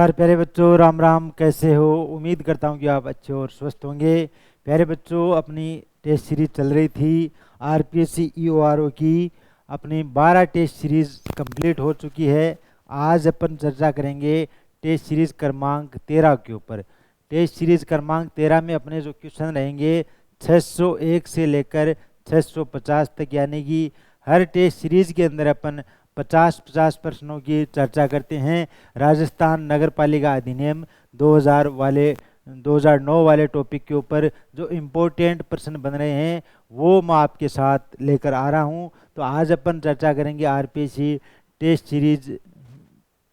प्यारे बच्चों, राम राम। कैसे हो? उम्मीद करता हूँ कि आप अच्छे और स्वस्थ होंगे। प्यारे बच्चों, अपनी टेस्ट सीरीज चल रही थी आरपीएससी ईओआरओ की। अपनी 12 टेस्ट सीरीज कंप्लीट हो चुकी है। आज अपन चर्चा करेंगे टेस्ट सीरीज क्रमांक 13 के ऊपर। टेस्ट सीरीज क्रमांक 13 में अपने जो क्वेश्चन रहेंगे 601 से लेकर 650 तक, यानी कि हर टेस्ट सीरीज के अंदर अपन 50-50 प्रश्नों की चर्चा करते हैं। राजस्थान नगर पालिका अधिनियम 2009 वाले टॉपिक के ऊपर जो इम्पोर्टेंट प्रश्न बन रहे हैं वो मैं आपके साथ लेकर आ रहा हूं। तो आज अपन चर्चा करेंगे आरपीएससी टेस्ट सीरीज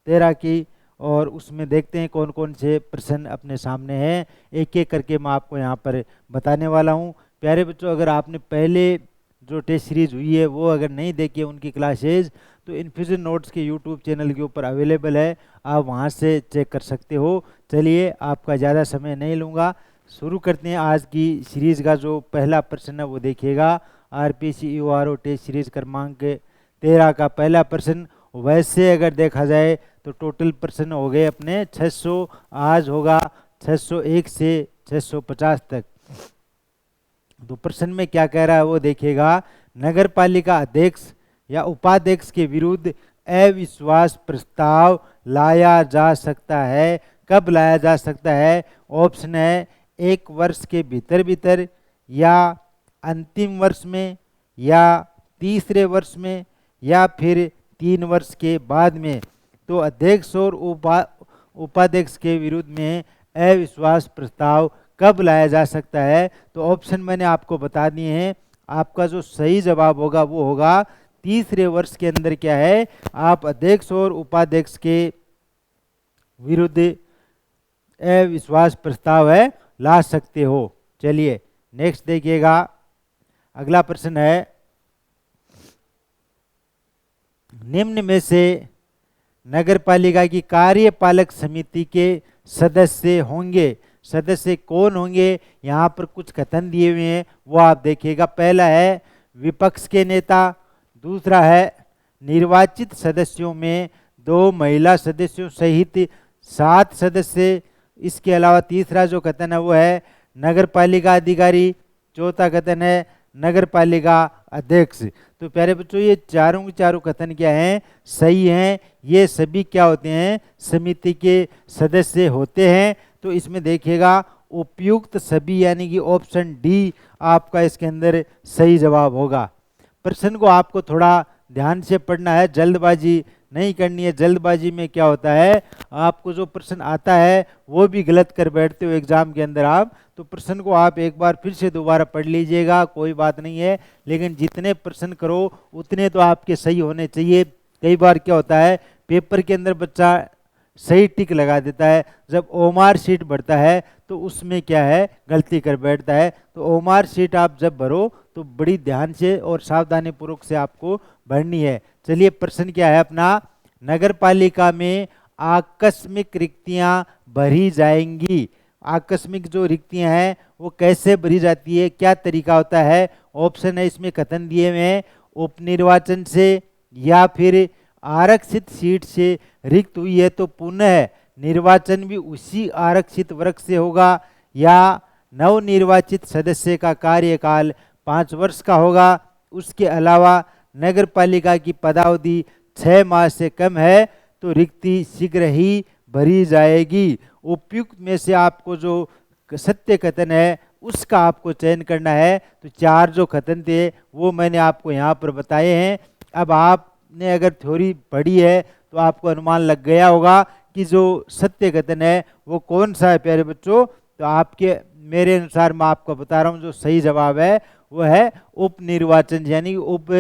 13 की, और उसमें देखते हैं कौन कौन से प्रश्न अपने सामने हैं। एक एक करके मैं आपको यहाँ पर बताने वाला हूँ। प्यारे बच्चों, अगर आपने पहले जो टेस्ट सीरीज हुई है वो अगर नहीं देखी है उनकी क्लासेज, तो इन्फ्यूजन नोट्स के यूट्यूब चैनल के ऊपर अवेलेबल है, आप वहां से चेक कर सकते हो। चलिए, आपका ज़्यादा समय नहीं लूँगा, शुरू करते हैं आज की सीरीज़ का। जो पहला प्रश्न है वो देखिएगा, आरपीएससी ईओआरओ टेस्ट सीरीज क्रमांक 13 का पहला प्रश्न। वैसे अगर देखा जाए तो टोटल प्रश्न हो गए अपने 600, आज होगा 601 से 650 तक। तो प्रश्न में क्या कह रहा है वो देखिएगा। नगर पालिका अध्यक्ष या उपाध्यक्ष के विरुद्ध अविश्वास प्रस्ताव लाया जा सकता है। कब लाया जा सकता है? ऑप्शन है 1 वर्ष के भीतर भीतर, या अंतिम वर्ष में, या तीसरे वर्ष में, या फिर 3 वर्ष के बाद में। तो अध्यक्ष और उपाध्यक्ष के विरुद्ध में अविश्वास प्रस्ताव कब लाया जा सकता है? तो ऑप्शन मैंने आपको बता दिए हैं। आपका जो सही जवाब होगा वो होगा तीसरे वर्ष के अंदर क्या है, आप अध्यक्ष और उपाध्यक्ष के विरुद्ध अविश्वास प्रस्ताव है ला सकते हो। चलिए नेक्स्ट देखिएगा। अगला प्रश्न है, निम्न में से नगर पालिका की कार्यपालक समिति के सदस्य होंगे, सदस्य कौन होंगे? यहाँ पर कुछ कथन दिए हुए हैं वो आप देखिएगा। पहला है विपक्ष के नेता, दूसरा है निर्वाचित सदस्यों में 2 महिला सदस्यों सहित 7 सदस्य। इसके अलावा तीसरा जो कथन है वो है नगर पालिका अधिकारी, चौथा कथन है नगर पालिका अध्यक्ष। तो प्यारे बच्चों, ये चारों के चारों कथन क्या हैं? सही हैं। ये सभी क्या होते हैं? समिति के सदस्य होते हैं। तो इसमें देखिएगा उपयुक्त सभी, यानी कि ऑप्शन डी आपका इसके अंदर सही जवाब होगा। प्रश्न को आपको थोड़ा ध्यान से पढ़ना है, जल्दबाजी नहीं करनी है। जल्दबाजी में क्या होता है, आपको जो प्रश्न आता है वो भी गलत कर बैठते हो एग्जाम के अंदर आप। तो प्रश्न को आप एक बार फिर से दोबारा पढ़ लीजिएगा, कोई बात नहीं है, लेकिन जितने प्रश्न करो उतने तो आपके सही होने चाहिए। कई बार क्या होता है, पेपर के अंदर बच्चा सही टिक लगा देता है, जब ओमार शीट भरता है तो उसमें क्या है, गलती कर बैठता है। तो ओमार शीट आप जब भरो तो बड़ी ध्यान से और सावधानी पूर्वक से आपको भरनी है। चलिए, प्रश्न क्या है अपना, नगर पालिका में आकस्मिक रिक्तियां भरी जाएंगी। आकस्मिक जो रिक्तियां हैं वो कैसे भरी जाती है, क्या तरीका होता है? ऑप्शन है इसमें कथन दिए हुए हैं, उपनिर्वाचन से, या फिर आरक्षित सीट से रिक्त हुई है तो पुनः निर्वाचन भी उसी आरक्षित वर्ग से होगा, या नवनिर्वाचित सदस्य का कार्यकाल 5 वर्ष का होगा। उसके अलावा नगर पालिका की पदावधि 6 माह से कम है तो रिक्ति शीघ्र ही भरी जाएगी। उपयुक्त में से आपको जो सत्य कथन है उसका आपको चयन करना है। तो 4 जो कथन थे वो मैंने आपको यहाँ पर बताए हैं। अब आपने अगर थ्योरी पढ़ी है तो आपको अनुमान लग गया होगा कि जो सत्य कथन है वो कौन सा है। प्यारे बच्चों, तो आपके मेरे अनुसार मैं आपको बता रहा हूँ, जो सही जवाब है वो है उपनिर्वाचन, यानी उप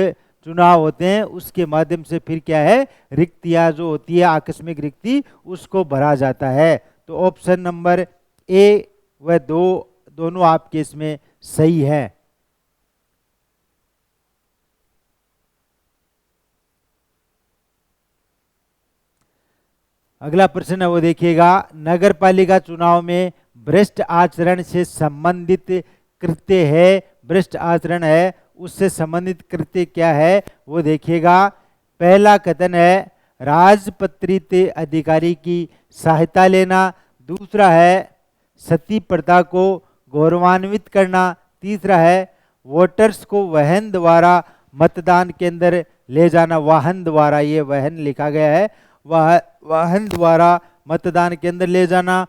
चुनाव होते हैं, उसके माध्यम से फिर क्या है, रिक्तियां जो होती है आकस्मिक रिक्ति उसको भरा जाता है। तो ऑप्शन नंबर ए व 2 दोनों आपके इसमें सही है। अगला प्रश्न है वो देखिएगा, नगर पालिका चुनाव में भ्रष्ट आचरण से संबंधित कृत्य है। भ्रष्ट आचरण है उससे संबंधित कृत्य क्या है वो देखिएगा। पहला कथन है राजपत्रित अधिकारी की सहायता लेना, दूसरा है सती प्रथा को गौरवान्वित करना, तीसरा है वोटर्स को वाहन द्वारा मतदान केंद्र ले जाना। वाहन द्वारा, ये वाहन लिखा गया है, वाहन द्वारा मतदान केंद्र ले जाना।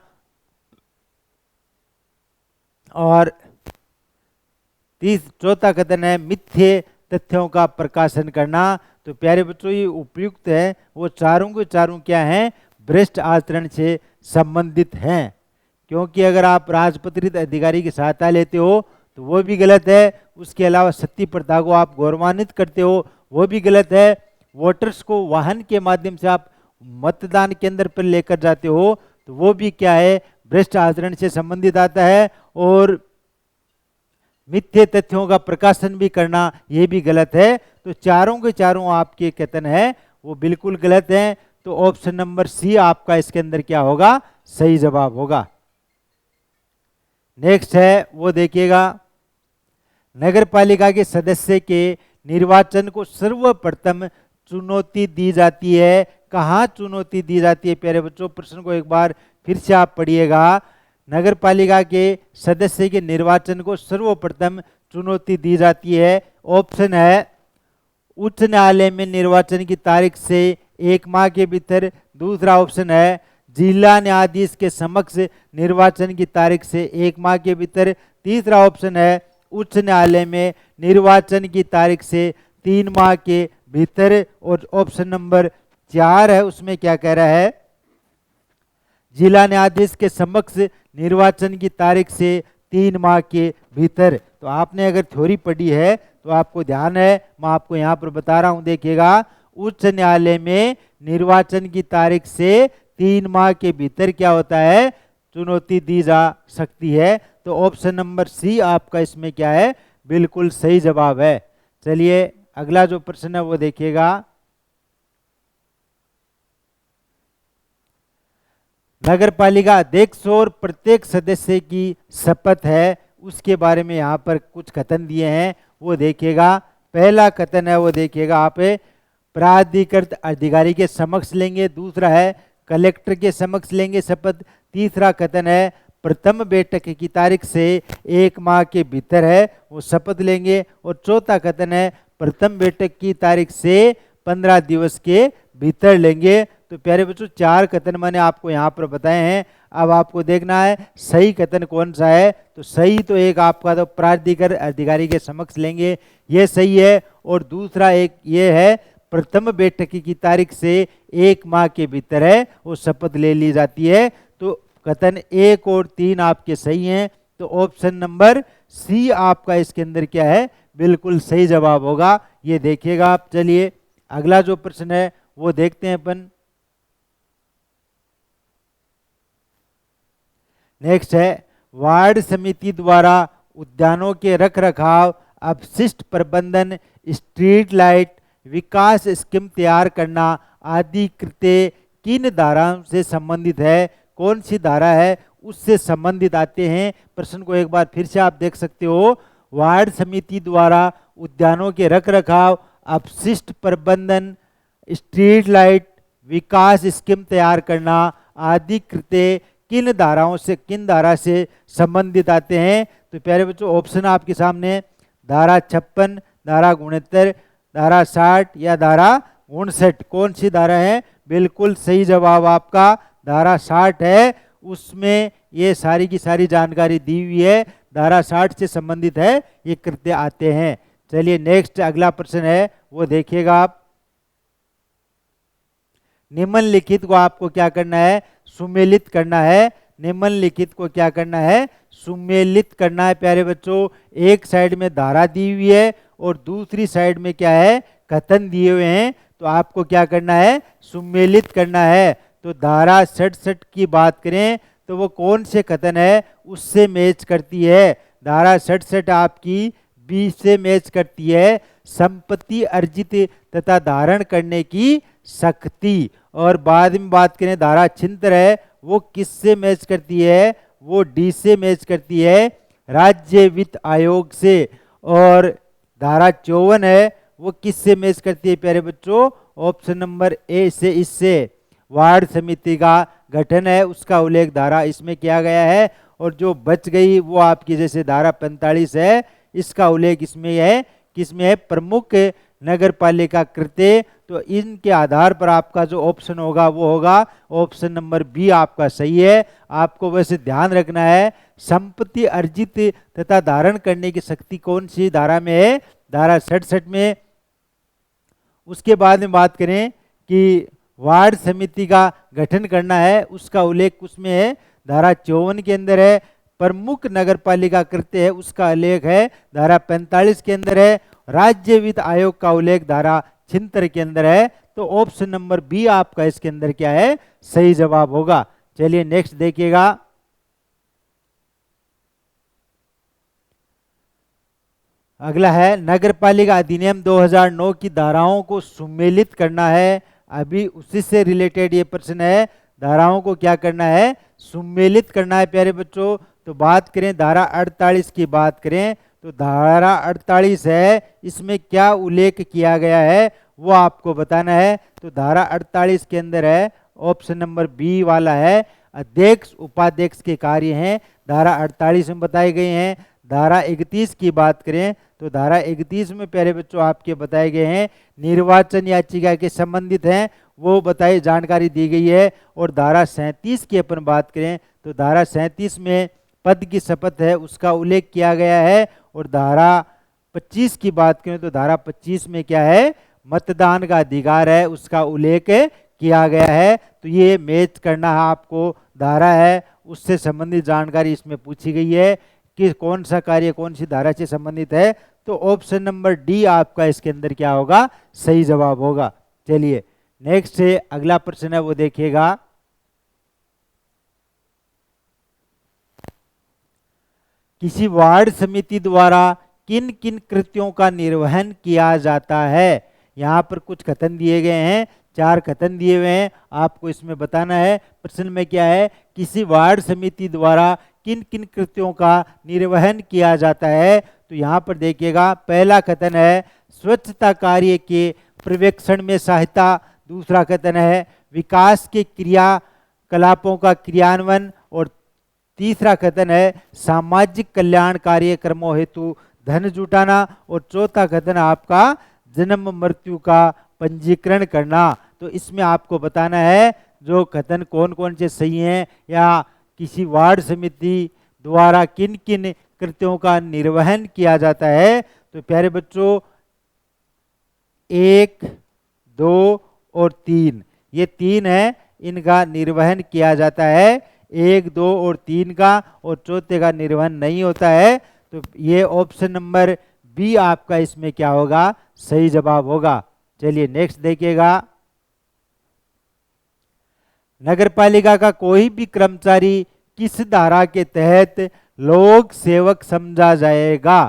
और चौथा कथन है मिथ्य तथ्यों का प्रकाशन करना। तो प्यारे बच्चों, ये उपयुक्त है, वो चारों के चारों क्या हैं, भ्रष्ट आचरण से संबंधित हैं। क्योंकि अगर आप राजपत्रित अधिकारी की सहायता लेते हो तो वो भी गलत है, उसके अलावा सती प्रथा को आप गौरवान्वित करते हो वो भी गलत है, वोटर्स को वाहन के माध्यम से आप मतदान केंद्र पर लेकर जाते हो तो वो भी क्या है, भ्रष्ट आचरण से संबंधित आता है। और मिथ्य तथ्यों का प्रकाशन भी करना ये भी गलत है। तो चारों के चारों आपके कथन है वो बिल्कुल गलत हैं। तो ऑप्शन नंबर सी आपका इसके अंदर क्या होगा, सही जवाब होगा। नेक्स्ट है वो देखिएगा, नगर पालिका के सदस्य के निर्वाचन को सर्वप्रथम चुनौती दी जाती है। कहाँ चुनौती दी जाती है प्यारे बच्चों, प्रश्न को एक बार फिर से आप पढ़िएगा। नगर पालिका के सदस्य के निर्वाचन को सर्वप्रथम चुनौती दी जाती है। ऑप्शन है उच्च न्यायालय में निर्वाचन की तारीख से 1 माह के भीतर, दूसरा ऑप्शन है जिला न्यायाधीश के समक्ष निर्वाचन की तारीख से 1 माह के भीतर, तीसरा ऑप्शन है उच्च न्यायालय में निर्वाचन की तारीख से 3 माह के भीतर, और ऑप्शन नंबर 4 है उसमें क्या कह रहा है, जिला न्यायाधीश के समक्ष निर्वाचन की तारीख से 3 माह के भीतर। तो आपने अगर थ्योरी पढ़ी है तो आपको ध्यान है, मैं आपको यहाँ पर बता रहा हूँ, देखिएगा उच्च न्यायालय में निर्वाचन की तारीख से 3 माह के भीतर क्या होता है, चुनौती दी जा सकती है। तो ऑप्शन नंबर सी आपका इसमें क्या है, बिल्कुल सही जवाब है। चलिए अगला जो प्रश्न है वो देखिएगा, नगर पालिका अध्यक्ष और प्रत्येक सदस्य की शपथ है, उसके बारे में यहाँ पर कुछ कथन दिए हैं वो देखिएगा। पहला कथन है वो देखिएगा आप, प्राधिकृत अधिकारी के समक्ष लेंगे, दूसरा है कलेक्टर के समक्ष लेंगे शपथ, तीसरा कथन है प्रथम बैठक की तारीख से 1 माह के भीतर है वो शपथ लेंगे, और चौथा कथन है प्रथम बैठक की तारीख से 15 दिवस के भीतर लेंगे। तो प्यारे बच्चों, 4 कथन मैंने आपको यहाँ पर बताए हैं। अब आपको देखना है सही कथन कौन सा है। तो सही तो एक आपका तो प्राधिकृत अधिकारी के समक्ष लेंगे, ये सही है, और दूसरा एक ये है प्रथम बैठक की तारीख से 1 माह के भीतर है वो शपथ ले ली जाती है। तो कथन 1 और 3 आपके सही हैं। तो ऑप्शन नंबर सी आपका इसके अंदर क्या है, बिल्कुल सही जवाब होगा। ये देखिएगा आप। चलिए अगला जो प्रश्न है वो देखते हैं अपन। नेक्स्ट है, वार्ड समिति द्वारा उद्यानों के रख रखाव, अपशिष्ट प्रबंधन, स्ट्रीट लाइट, विकास स्कीम तैयार करना आदि कृत्य किन धाराओं से संबंधित है, कौन सी धारा है उससे संबंधित आते हैं। प्रश्न को एक बार फिर से आप देख सकते हो, वार्ड समिति द्वारा उद्यानों के रख रखाव, अपशिष्ट प्रबंधन, स्ट्रीट लाइट, विकास स्कीम तैयार करना आदि कृत्य किन धारा से संबंधित आते हैं। तो प्यारे बच्चों, ऑप्शन आपके सामने, धारा 56, धारा 69, धारा 60 या धारा 59, कौन सी धारा है, बिल्कुल सही जवाब आपका धारा 60 है। उसमें ये सारी की सारी जानकारी दी हुई है, धारा 60 से संबंधित है ये कृत्य आते हैं। चलिए नेक्स्ट अगला प्रश्न है वो देखिएगा आप। निम्नलिखित को आपको क्या करना है, सुमेलित करना है। निम्नलिखित को क्या करना है, सुमेलित करना है। प्यारे बच्चों, एक साइड में धारा दी हुई है और दूसरी साइड में क्या है, कथन दिए हुए हैं। तो आपको क्या करना है, सुमेलित करना है। तो धारा 67 की बात करें तो वो कौन से कथन है उससे मैच करती है। धारा 67 आपकी 20 से मैच करती है, संपत्ति अर्जित तथा धारण करने की शक्ति। और बाद में बात करें धारा 76 है, वो किससे मैच करती है, वो डी से मैच करती है, राज्य वित्त आयोग से। और धारा 54 है वो किससे मैच करती है प्यारे बच्चों? ऑप्शन नंबर ए से, इससे। वार्ड समिति का गठन है, उसका उल्लेख धारा इसमें किया गया है, और जो बच गई वो आपकी जैसे धारा 45 है, इसका उल्लेख इसमें है, किसमें है? प्रमुख नगर पालिका कृत्य। तो इनके आधार पर आपका जो ऑप्शन होगा वो होगा ऑप्शन नंबर बी आपका सही है। आपको वैसे ध्यान रखना है, संपत्ति अर्जित तथा धारण करने की शक्ति कौन सी धारा में है? धारा 67 में। उसके बाद में बात करें कि वार्ड समिति का गठन करना है, उसका उल्लेख उसमें है, धारा 54 के अंदर है। प्रमुख नगर पालिका कृत्य है, उसका उल्लेख है धारा 45 के अंदर है। राज्य वित्त आयोग का उल्लेख धारा 76 के अंदर है। तो ऑप्शन नंबर बी आपका इसके अंदर क्या है? सही जवाब होगा। चलिए नेक्स्ट देखिएगा। अगला है नगर पालिका अधिनियम 2009 की धाराओं को सुमेलित करना है। अभी उसी से रिलेटेड ये प्रश्न है, धाराओं को क्या करना है? सुमेलित करना है प्यारे बच्चों। तो बात करें धारा 48 की बात करें तो धारा 48 है, इसमें क्या उल्लेख किया गया है वो आपको बताना है। तो धारा 48 के अंदर है, ऑप्शन नंबर बी वाला है, अध्यक्ष उपाध्यक्ष के कार्य हैं, धारा 48 में बताए गए हैं। धारा 31 की बात करें तो धारा 31 में प्यारे बच्चों आपके बताए गए हैं निर्वाचन याचिका के संबंधित हैं, वो बताई जानकारी दी गई है। और धारा 37 की अपन बात करें तो धारा 37 में पद की शपथ है, उसका उल्लेख किया गया है। और धारा 25 की बात करें तो धारा 25 में क्या है? मतदान का अधिकार है, उसका उल्लेख किया गया है। तो ये मैच करना है आपको, धारा है उससे संबंधित जानकारी इसमें पूछी गई है कि कौन सा कार्य कौन सी धारा से संबंधित है। तो ऑप्शन नंबर डी आपका इसके अंदर क्या होगा? सही जवाब होगा। चलिए नेक्स्ट है, अगला प्रश्न है वो देखिएगा। किसी वार्ड समिति द्वारा किन किन कृत्यों का निर्वहन किया जाता है? यहाँ पर कुछ कथन दिए गए हैं, 4 कथन दिए हुए हैं, आपको इसमें बताना है। प्रश्न में क्या है? किसी वार्ड समिति द्वारा किन किन कृत्यों का निर्वहन किया जाता है? तो यहाँ पर देखिएगा, पहला कथन है स्वच्छता कार्य के पर्यवेक्षण में सहायता। दूसरा कथन है विकास के क्रियाकलापों का क्रियान्वयन। और तीसरा कथन है सामाजिक कल्याण कार्यक्रमों हेतु धन जुटाना। और चौथा कथन आपका जन्म मृत्यु का पंजीकरण करना। तो इसमें आपको बताना है जो कथन कौन कौन से सही हैं, या किसी वार्ड समिति द्वारा किन किन कृत्यों का निर्वहन किया जाता है। तो प्यारे बच्चों 1, 2 और 3, ये 3 है, इनका निर्वहन किया जाता है। 1, 2 और 3 का, और चौथे का निर्वहन नहीं होता है। तो ये ऑप्शन नंबर बी आपका इसमें क्या होगा? सही जवाब होगा। चलिए नेक्स्ट देखिएगा। नगरपालिका का कोई भी कर्मचारी किस धारा के तहत लोक सेवक समझा जाएगा?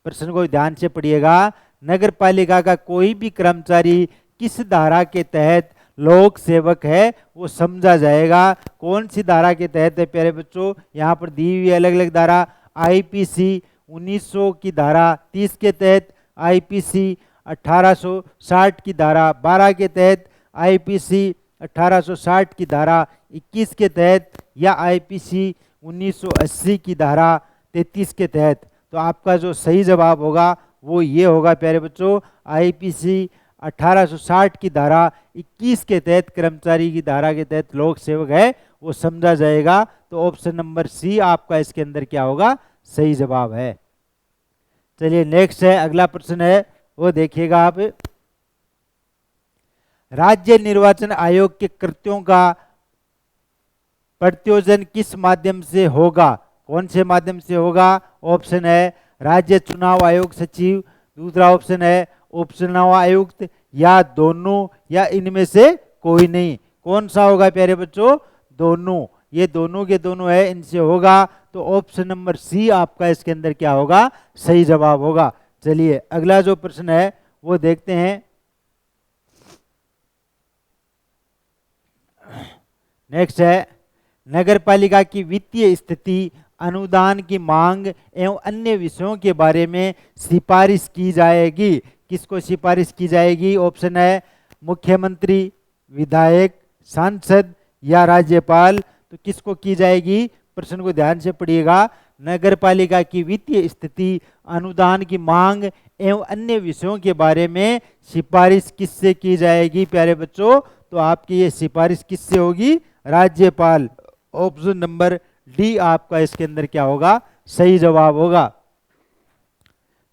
प्रश्न को ध्यान से पढ़िएगा। नगरपालिका का कोई भी कर्मचारी किस धारा के तहत लोक सेवक है वो समझा जाएगा? कौन सी धारा के तहत है प्यारे बच्चों? यहाँ पर दी हुई अलग अलग धारा, आईपीसी 1900 की धारा 30 के तहत, आईपीसी 1860 की धारा 12 के तहत, आईपीसी 1860 की धारा 21 के तहत, या आईपीसी 1980 की धारा 33 के तहत। तो आपका जो सही जवाब होगा वो ये होगा प्यारे बच्चों, आईपीसी 1860 की धारा 21 के तहत कर्मचारी की धारा के तहत लोक सेवक है वो समझा जाएगा। तो ऑप्शन नंबर सी आपका इसके अंदर क्या होगा? सही जवाब है। चलिए नेक्स्ट है, अगला प्रश्न है वो देखिएगा आप। राज्य निर्वाचन आयोग के कृत्यों का प्रत्योजन किस माध्यम से होगा? कौन से माध्यम से होगा? ऑप्शन है राज्य चुनाव आयोग सचिव, दूसरा ऑप्शन है उप चुनाव आयुक्त, या दोनों, या इनमें से कोई नहीं। कौन सा होगा प्यारे बच्चों? दोनों। ये दोनों के दोनों है, इनसे होगा। तो ऑप्शन नंबर सी आपका इसके अंदर क्या होगा? सही जवाब होगा। चलिए अगला जो प्रश्न है वो देखते हैं। नेक्स्ट है, नगरपालिका की वित्तीय स्थिति, अनुदान की मांग एवं अन्य विषयों के बारे में सिफारिश की जाएगी। किसको सिफारिश की जाएगी? ऑप्शन है मुख्यमंत्री, विधायक, सांसद या राज्यपाल। तो किसको की जाएगी? प्रश्न को ध्यान से पढ़िएगा। नगर पालिका की वित्तीय स्थिति, अनुदान की मांग एवं अन्य विषयों के बारे में सिफारिश किससे की जाएगी प्यारे बच्चों? तो आपकी ये सिफारिश किससे होगी? राज्यपाल। ऑप्शन नंबर डी आपका इसके अंदर क्या होगा? सही जवाब होगा।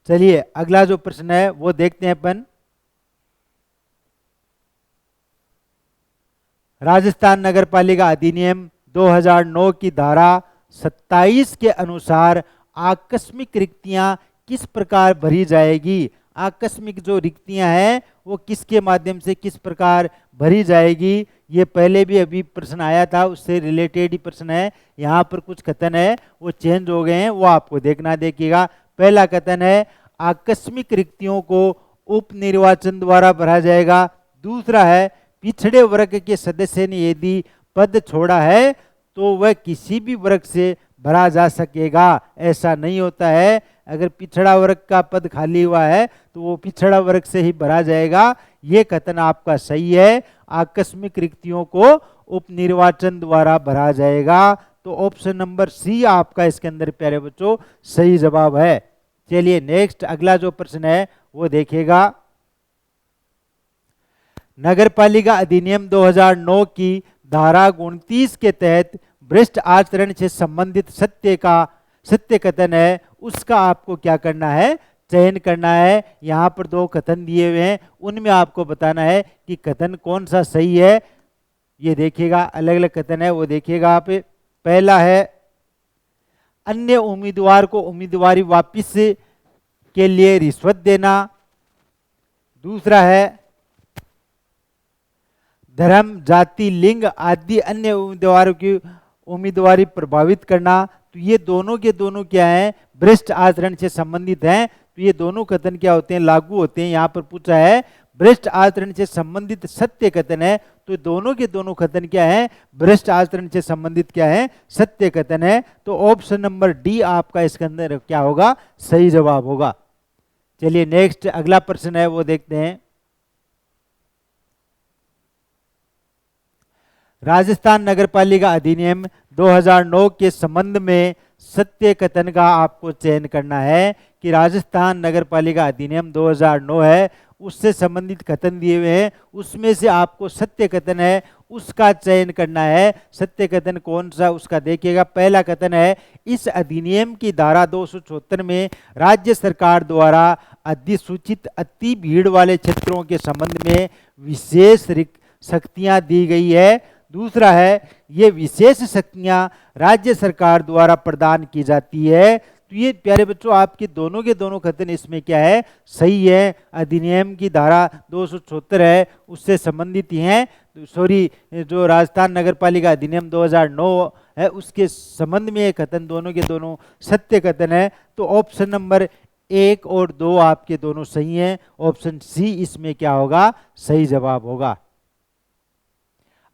चलिए अगला जो प्रश्न है वो देखते हैं अपन। राजस्थान नगर पालिका अधिनियम 2009 की धारा 27 के अनुसार आकस्मिक रिक्तियां किस प्रकार भरी जाएगी? आकस्मिक जो रिक्तियां हैं वो किसके माध्यम से किस प्रकार भरी जाएगी? ये पहले भी अभी प्रश्न आया था, उससे रिलेटेड ही प्रश्न है। यहाँ पर कुछ कथन है वो चेंज हो गए हैं, वो आपको देखिएगा। पहला कथन है आकस्मिक रिक्तियों को उप निर्वाचन द्वारा भरा जाएगा। दूसरा है पिछड़े वर्ग के सदस्य ने यदि पद छोड़ा है तो वह किसी भी वर्ग से भरा जा सकेगा। ऐसा नहीं होता है, अगर पिछड़ा वर्ग का पद खाली हुआ है तो वो पिछड़ा वर्ग से ही भरा जाएगा। ये कथन आपका सही है, आकस्मिक रिक्तियों को उप निर्वाचन द्वारा भरा जाएगा। तो ऑप्शन नंबर सी आपका इसके अंदर प्यारे बच्चों सही जवाब है। चलिए नेक्स्ट अगला जो प्रश्न है वो देखिएगा। नगर पालिका अधिनियम 2009 की धारा 29 के तहत भ्रष्ट आचरण से संबंधित सत्य कथन है, उसका आपको क्या करना है? चयन करना है। यहाँ पर दो कथन दिए हुए हैं, उनमें आपको बताना है कि कथन कौन सा सही है। ये देखिएगा, अलग अलग कथन है वो देखिएगा आप। पहला है अन्य उम्मीदवार को उम्मीदवारी वापस के लिए रिश्वत देना। दूसरा है धर्म, जाति, लिंग आदि अन्य उम्मीदवारों की उम्मीदवारी प्रभावित करना। तो ये दोनों के दोनों क्या हैं? भ्रष्ट आचरण से संबंधित हैं। तो ये दोनों कथन क्या होते हैं? लागू होते हैं। यहाँ पर पूछा है भ्रष्ट आचरण से संबंधित सत्य कथन है, तो दोनों के दोनों कथन क्या है? भ्रष्ट आचरण से संबंधित क्या है? सत्य कथन है। तो ऑप्शन नंबर डी आपका इसके अंदर क्या होगा? सही जवाब होगा। चलिए नेक्स्ट अगला प्रश्न है वो देखते हैं। राजस्थान नगरपालिका अधिनियम 2009 के संबंध में सत्य कथन का आपको चयन करना है कि राजस्थान नगरपालिका अधिनियम 2009 है, उससे संबंधित कथन दिए हुए हैं, उसमें से आपको सत्य कथन है उसका चयन करना है। सत्य कथन कौन सा उसका देखिएगा। पहला कथन है इस अधिनियम की धारा 274 में राज्य सरकार द्वारा अधिसूचित अति भीड़ वाले क्षेत्रों के संबंध में विशेष शक्तियां दी गई है। दूसरा है ये विशेष शक्तियां राज्य सरकार द्वारा प्रदान की जाती है। तो ये प्यारे बच्चों आपके दोनों के दोनों कथन इसमें क्या है? सही है। अधिनियम की धारा 274 है उससे संबंधित ही हैं। सॉरी, जो राजस्थान नगरपालिका अधिनियम 2009 है उसके संबंध में ये कथन दोनों के दोनों सत्य कथन है। तो ऑप्शन नंबर 1 और 2 आपके दोनों सही हैं। ऑप्शन सी इसमें क्या होगा? सही जवाब होगा।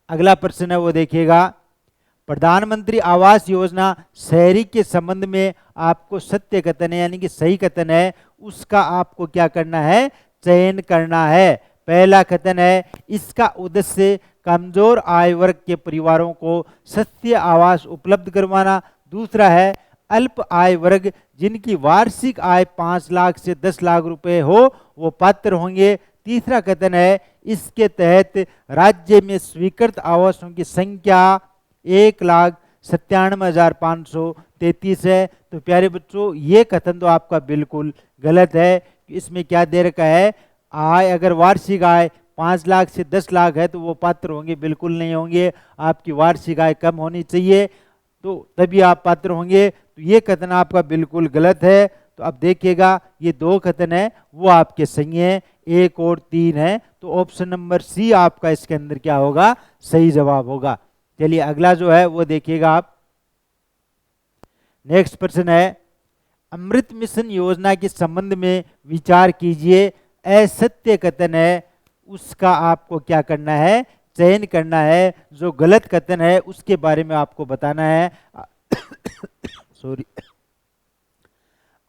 अगला प्रश्न है वो देखिएगा। प्रधानमंत्री आवास योजना शहरी के संबंध में आपको सत्य कथन है यानी कि सही कथन है, उसका आपको क्या करना है? चयन करना है। पहला कथन है इसका उद्देश्य कमजोर आय वर्ग के परिवारों को सस्ते आवास उपलब्ध करवाना। दूसरा है अल्प आय वर्ग जिनकी वार्षिक आय 5 लाख से 10 लाख रुपए हो वो पात्र होंगे। तीसरा कथन है इसके तहत राज्य में स्वीकृत आवासों की संख्या 1,97,533 है। तो प्यारे बच्चों ये कथन तो आपका बिल्कुल गलत है। इसमें क्या दे रखा है? आय, अगर वार्षिक आय 5 लाख से 10 लाख है तो वो पात्र होंगे? बिल्कुल नहीं होंगे। आपकी वार्षिक आय कम होनी चाहिए तो तभी आप पात्र होंगे। तो ये कथन आपका बिल्कुल गलत है। तो अब देखिएगा ये दो कथन है वो आपके सही हैं, 1 और 3 है। तो ऑप्शन नंबर सी आपका इसके अंदर क्या होगा? सही जवाब होगा। चलिए अगला जो है वो देखिएगा आप। नेक्स्ट प्रश्न है अमृत मिशन योजना के संबंध में विचार कीजिए। असत्य कथन है उसका आपको क्या करना है? चयन करना है। जो गलत कथन है उसके बारे में आपको बताना है। सॉरी,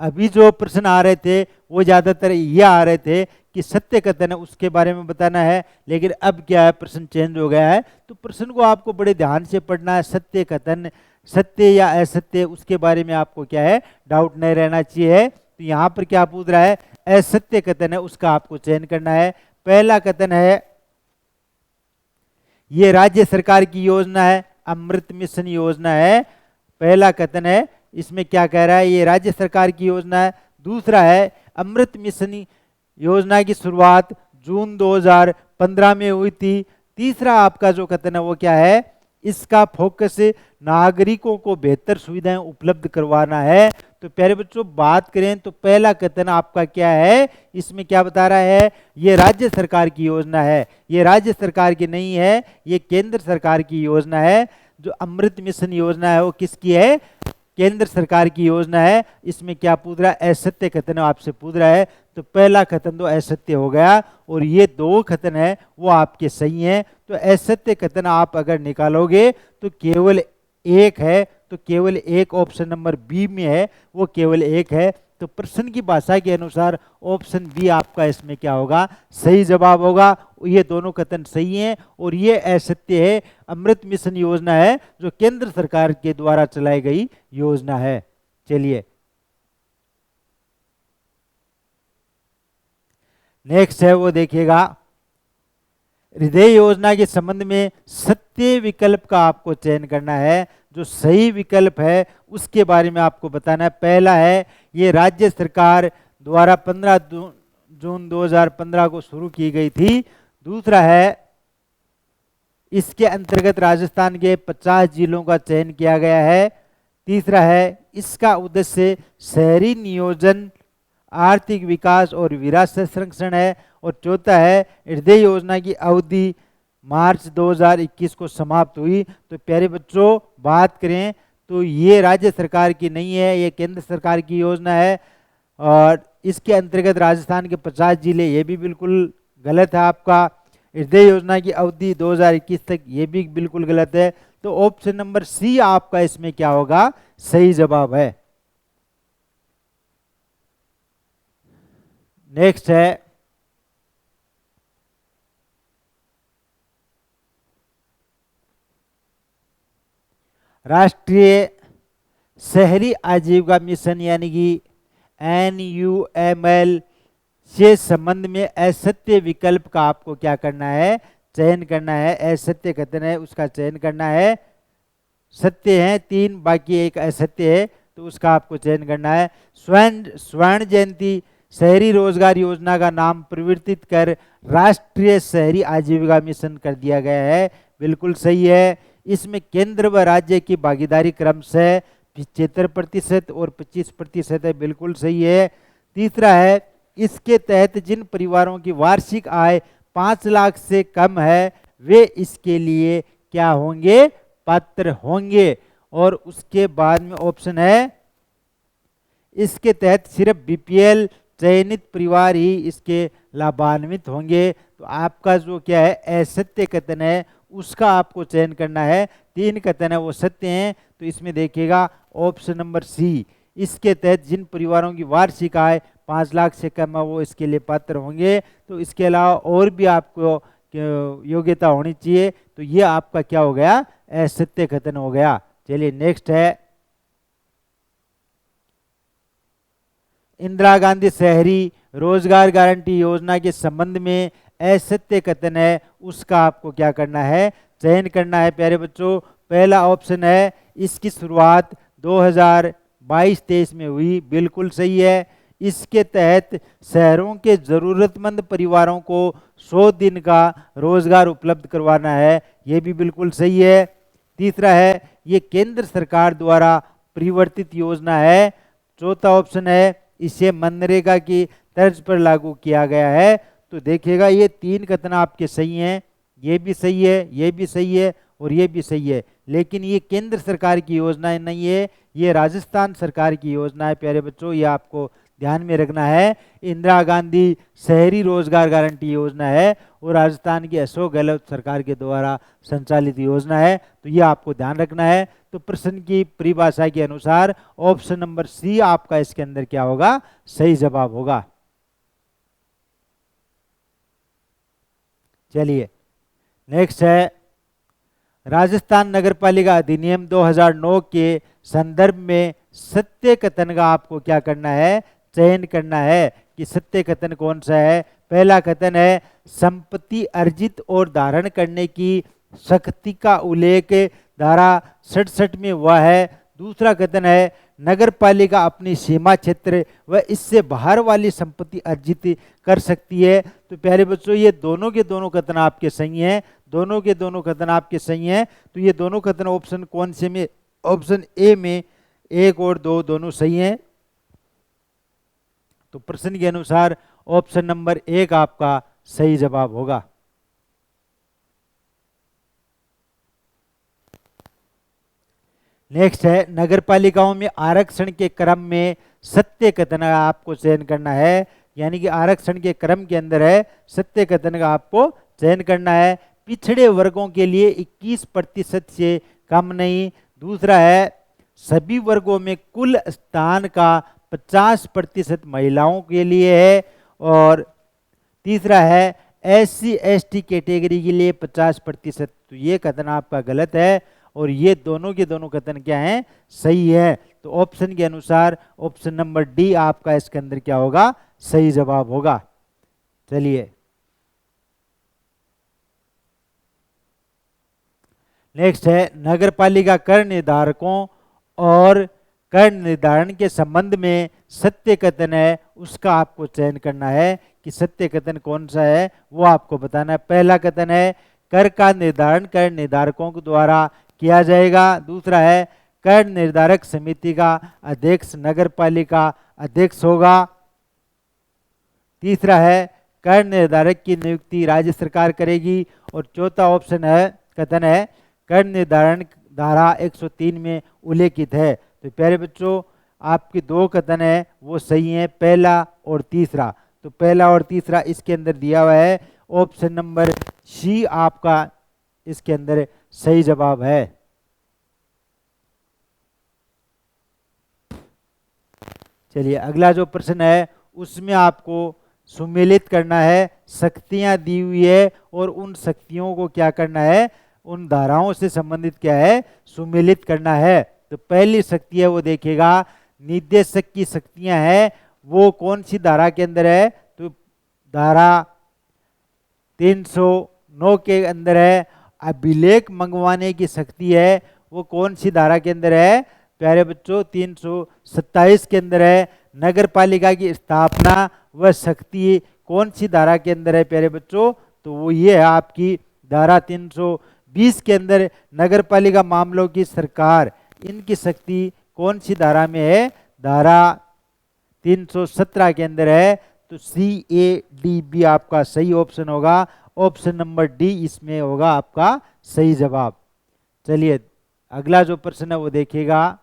अभी जो प्रश्न आ रहे थे वो ज्यादातर ये आ रहे थे कि सत्य कथन है उसके बारे में बताना है। लेकिन अब क्या है, प्रश्न चेंज हो गया है, तो प्रश्न को आपको बड़े ध्यान से पढ़ना है। सत्य कथन, सत्य या असत्य, उसके बारे में आपको क्या है, डाउट नहीं रहना चाहिए। तो यहाँ पर क्या पूछ रहा है, असत्य कथन है उसका आपको चयन करना है। पहला कथन है, ये राज्य सरकार की योजना है, अमृत मिशन योजना है। पहला कथन है, इसमें क्या कह रहा है, ये राज्य सरकार की योजना है। दूसरा है, अमृत मिशन योजना की शुरुआत जून 2015 में हुई थी। तीसरा आपका जो कथन है वो क्या है, इसका फोकस नागरिकों को बेहतर सुविधाएं उपलब्ध करवाना है। तो प्यारे बच्चों, बात करें तो पहला कथन आपका क्या है, इसमें क्या बता रहा है, ये राज्य सरकार की योजना है। ये राज्य सरकार की नहीं है, ये केंद्र सरकार की योजना है। जो अमृत मिशन योजना है वो किसकी है, केंद्र सरकार की योजना है। इसमें क्या पूछ रहा है, असत्य कथन आपसे पूछ रहा है। तो पहला कथन तो असत्य हो गया, और ये दो कथन है वो आपके सही हैं। तो असत्य कथन आप अगर निकालोगे तो केवल एक है, तो केवल एक ऑप्शन नंबर बी में है, वो केवल एक है। तो प्रश्न की भाषा के अनुसार ऑप्शन बी आपका इसमें क्या होगा, सही जवाब होगा। ये दोनों कथन सही हैं, और ये असत्य है। अमृत मिशन योजना है जो केंद्र सरकार के द्वारा चलाई गई योजना है। चलिए नेक्स्ट है वो देखिएगा, हृदय योजना के संबंध में सत्य विकल्प का आपको चयन करना है। जो सही विकल्प है उसके बारे में आपको बताना है। पहला है, ये राज्य सरकार द्वारा 15 जून 2015 को शुरू की गई थी। दूसरा है, इसके अंतर्गत राजस्थान के 50 जिलों का चयन किया गया है। तीसरा है, इसका उद्देश्य शहरी नियोजन, आर्थिक विकास और विरासत संरक्षण है। और चौथा है, हृदय योजना की अवधि मार्च 2021 को समाप्त हुई। तो प्यारे बच्चों, बात करें तो ये राज्य सरकार की नहीं है, ये केंद्र सरकार की योजना है, और इसके अंतर्गत राजस्थान के 50 जिले, ये भी बिल्कुल गलत है आपका। हृदय योजना की अवधि 2021 तक, ये भी बिल्कुल गलत है। तो ऑप्शन नंबर सी आपका इसमें क्या होगा, सही जवाब है। नेक्स्ट है, राष्ट्रीय शहरी आजीविका मिशन यानी कि NUML से संबंध में असत्य विकल्प का आपको क्या करना है, चयन करना है। असत्य कथन है उसका चयन करना है। सत्य है 3, बाकी एक असत्य है, तो उसका आपको चयन करना है। स्वर्ण जयंती शहरी रोजगार योजना का नाम परिवर्तित कर राष्ट्रीय शहरी आजीविका मिशन कर दिया गया है, बिल्कुल सही है। इसमें केंद्र व राज्य की भागीदारी क्रमशः 75% और 25% है, बिल्कुल सही है। तीसरा है, इसके तहत जिन परिवारों की वार्षिक आय 5 लाख से कम है वे इसके लिए क्या होंगे, पात्र होंगे। और उसके बाद में ऑप्शन है, इसके तहत सिर्फ BPL चयनित परिवार ही इसके लाभान्वित होंगे। तो आपका जो क्या है, असत्य कथन है उसका आपको चयन करना है। 3 कथन है वो सत्य हैं, तो इसमें देखिएगा ऑप्शन नंबर सी, इसके तहत जिन परिवारों की वार्षिक आय 5 लाख से कम है वो इसके लिए पात्र होंगे। तो इसके अलावा और भी आपको योग्यता होनी चाहिए, तो ये आपका क्या हो गया, असत्य कथन हो गया। चलिए नेक्स्ट है, इंदिरा गांधी शहरी रोजगार गारंटी योजना के संबंध में असत्य कथन है उसका आपको क्या करना है, चयन करना है। प्यारे बच्चों, पहला ऑप्शन है, इसकी शुरुआत 2022-23 में हुई, बिल्कुल सही है। इसके तहत शहरों के जरूरतमंद परिवारों को 100 दिन का रोजगार उपलब्ध करवाना है, ये भी बिल्कुल सही है। तीसरा है, ये केंद्र सरकार द्वारा परिवर्तित योजना है। चौथा ऑप्शन है, इसे मनरेगा की तर्ज पर लागू किया गया है। तो देखिएगा ये 3 कथन आपके सही हैं, ये भी सही है, ये भी सही है और ये भी सही है। लेकिन ये केंद्र सरकार की योजना नहीं है, ये राजस्थान सरकार की योजना है। प्यारे बच्चों, ये आपको ध्यान में रखना है। इंदिरा गांधी शहरी रोजगार गारंटी योजना है और राजस्थान की अशोक गहलोत सरकार के द्वारा संचालित योजना है, तो ये आपको ध्यान रखना है। तो प्रश्न की परिभाषा के अनुसार ऑप्शन नंबर सी आपका इसके अंदर क्या होगा, सही जवाब होगा। चलिए नेक्स्ट है, राजस्थान नगरपालिका अधिनियम 2009 के संदर्भ में सत्य कथन का आपको क्या करना है, चयन करना है कि सत्य कथन कौन सा है। पहला कथन है, संपत्ति अर्जित और धारण करने की शक्ति का उल्लेख धारा 67 में हुआ है। दूसरा कथन है, नगरपालिका अपनी सीमा क्षेत्र व इससे बाहर वाली संपत्ति अर्जित कर सकती है। तो प्यारे बच्चों ये दोनों के दोनों कथन आपके सही हैं, दोनों के दोनों कथन आपके सही हैं। तो ये दोनों कथन ऑप्शन कौन से में, ऑप्शन ए में 1 और 2 दोनों सही हैं। तो प्रश्न के अनुसार ऑप्शन नंबर 1 आपका सही जवाब होगा। नेक्स्ट है, नगरपालिकाओं में आरक्षण के क्रम में सत्य कथन आपको चयन करना है, यानी कि आरक्षण के क्रम के अंदर है सत्य कथन का आपको चयन करना है। पिछड़े वर्गों के लिए 21% से कम नहीं। दूसरा है, सभी वर्गों में कुल स्थान का 50% महिलाओं के लिए है। और तीसरा है, SC/ST कैटेगरी के लिए 50%। तो ये कथन आपका गलत है और ये दोनों के दोनों कथन क्या हैं, सही है। तो ऑप्शन के अनुसार ऑप्शन नंबर डी आपका इसके अंदर क्या होगा, सही जवाब होगा। चलिए नेक्स्ट है, नगरपालिका कर निर्धारकों और कर निर्धारण के संबंध में सत्य कथन है उसका आपको चयन करना है कि सत्य कथन कौन सा है वो आपको बताना है। पहला कथन है, कर का निर्धारण कर निर्धारकों के द्वारा किया जाएगा। दूसरा है, कर निर्धारक समिति का अध्यक्ष नगरपालिका अध्यक्ष होगा। तीसरा है, कर निर्धारक की नियुक्ति राज्य सरकार करेगी। और चौथा ऑप्शन है, कथन है, कर निर्धारण धारा 103 में उल्लेखित है। तो प्यारे बच्चों आपके 2 कथन है वो सही है, पहला और तीसरा। तो पहला और तीसरा इसके अंदर दिया हुआ है, ऑप्शन नंबर सी आपका इसके अंदर सही जवाब है। चलिए अगला जो प्रश्न है उसमें आपको सुमेलित करना है, शक्तियां दी हुई है और उन शक्तियों को क्या करना है, उन धाराओं से संबंधित क्या है, सुमेलित करना है। तो पहली शक्ति है वो देखेगा, निर्देशक की शक्तियां हैं वो कौन सी धारा के अंदर है, तो धारा 309 के अंदर है। अभिलेख मंगवाने की शक्ति है वो कौन सी धारा के अंदर है, प्यारे बच्चों 327 के अंदर है। नगरपालिका की स्थापना व शक्ति कौन सी धारा के अंदर है प्यारे बच्चों, तो वो ये है आपकी धारा 320 के अंदर। नगरपालिका मामलों की सरकार, इनकी शक्ति कौन सी धारा में है, धारा 317 के अंदर है। तो CADB आपका सही ऑप्शन होगा, ऑप्शन नंबर डी इसमें होगा आपका सही जवाब। चलिए अगला जो प्रश्न है वो देखिएगा,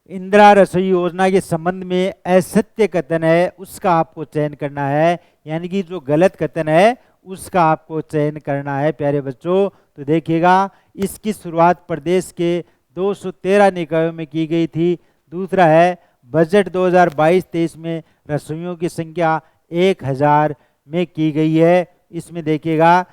इंदिरा रसोई योजना के संबंध में असत्य कथन है उसका आपको चयन करना है, यानी कि जो गलत कथन है उसका आपको चयन करना है प्यारे बच्चों। तो देखिएगा, इसकी शुरुआत प्रदेश के 213 निकायों में की गई थी। दूसरा है, बजट 2022-23 में रसोइयों की संख्या 1000 में की गई है। इसमें देखिएगा,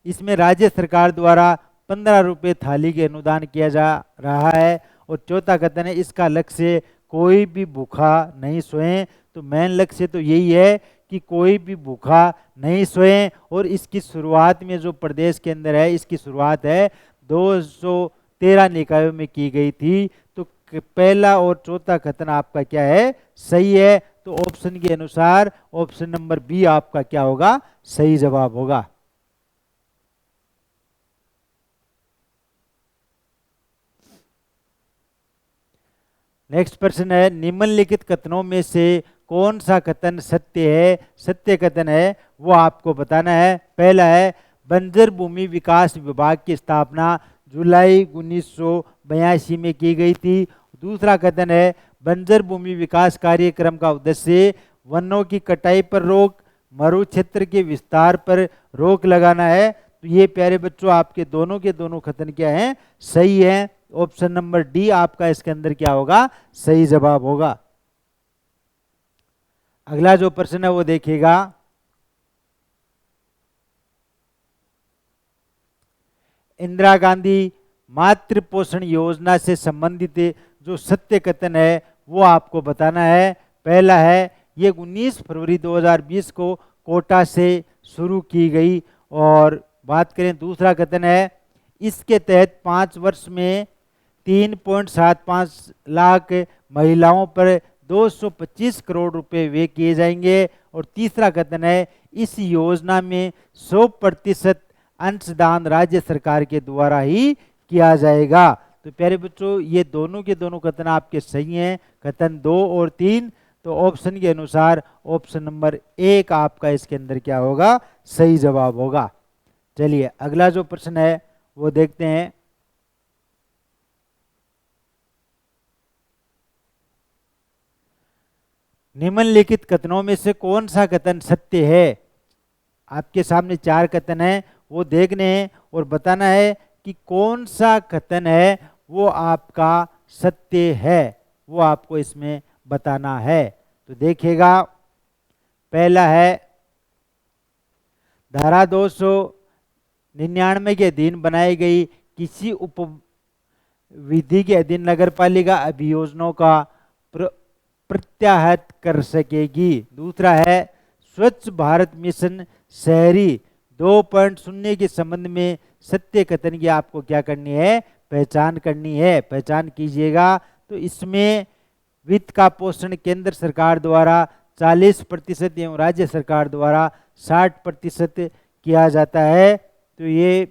इसमें राज्य सरकार द्वारा 15 रुपये थाली के अनुदान किया जा रहा है। और चौथा कथन है, इसका लक्ष्य कोई भी भूखा नहीं सोए। तो मेन लक्ष्य तो यही है कि कोई भी भूखा नहीं सोए। और इसकी शुरुआत में जो प्रदेश के अंदर है, इसकी शुरुआत है 213 निकायों में की गई थी। तो पहला और चौथा कथन आपका क्या है, सही है। तो ऑप्शन के अनुसार ऑप्शन नंबर बी आपका क्या होगा, सही जवाब होगा। नेक्स्ट प्रश्न है, निम्नलिखित कथनों में से कौन सा कथन सत्य है, सत्य कथन है वो आपको बताना है। पहला है, बंजर भूमि विकास विभाग की स्थापना जुलाई 1982 में की गई थी। दूसरा कथन है, बंजर भूमि विकास कार्यक्रम का उद्देश्य वनों की कटाई पर रोक, मरु क्षेत्र के विस्तार पर रोक लगाना है। तो ये प्यारे बच्चों आपके दोनों के दोनों कथन क्या हैं, सही हैं। ऑप्शन नंबर डी आपका इसके अंदर क्या होगा, सही जवाब होगा। अगला जो प्रश्न है वो देखिएगा, इंदिरा गांधी मातृ पोषण योजना से संबंधित जो सत्य कथन है वो आपको बताना है। पहला है, ये 19 फरवरी 2020 को कोटा से शुरू की गई। और बात करें दूसरा कथन है, इसके तहत 5 वर्ष में 3.75 लाख महिलाओं पर 225 करोड़ रुपए व्यय किए जाएंगे। और तीसरा कथन है, इस योजना में 100% अंशदान राज्य सरकार के द्वारा ही किया जाएगा। तो प्यारे बच्चों, ये दोनों के दोनों कथन आपके सही हैं, कथन 2 और 3। तो ऑप्शन के अनुसार ऑप्शन नंबर 1 आपका इसके अंदर क्या होगा, सही जवाब होगा। चलिए अगला जो प्रश्न है वो देखते हैं। निम्नलिखित कथनों में से कौन सा कथन सत्य है। आपके सामने 4 कथन हैं, वो देखने हैं और बताना है कि कौन सा कथन है वो आपका सत्य है, वो आपको इसमें बताना है। तो देखिएगा, पहला है, धारा 299 के अधीन बनाई गई किसी उप विधि के अधीन नगरपालिका अभियोजनों का प्रत्याहत कर सकेगी। दूसरा है, स्वच्छ भारत मिशन शहरी 2.0 के संबंध में सत्य कथन की आपको क्या करनी है, पहचान करनी है। पहचान कीजिएगा। तो इसमें वित्त का पोषण केंद्र सरकार द्वारा 40% एवं राज्य सरकार द्वारा 60% किया जाता है। तो ये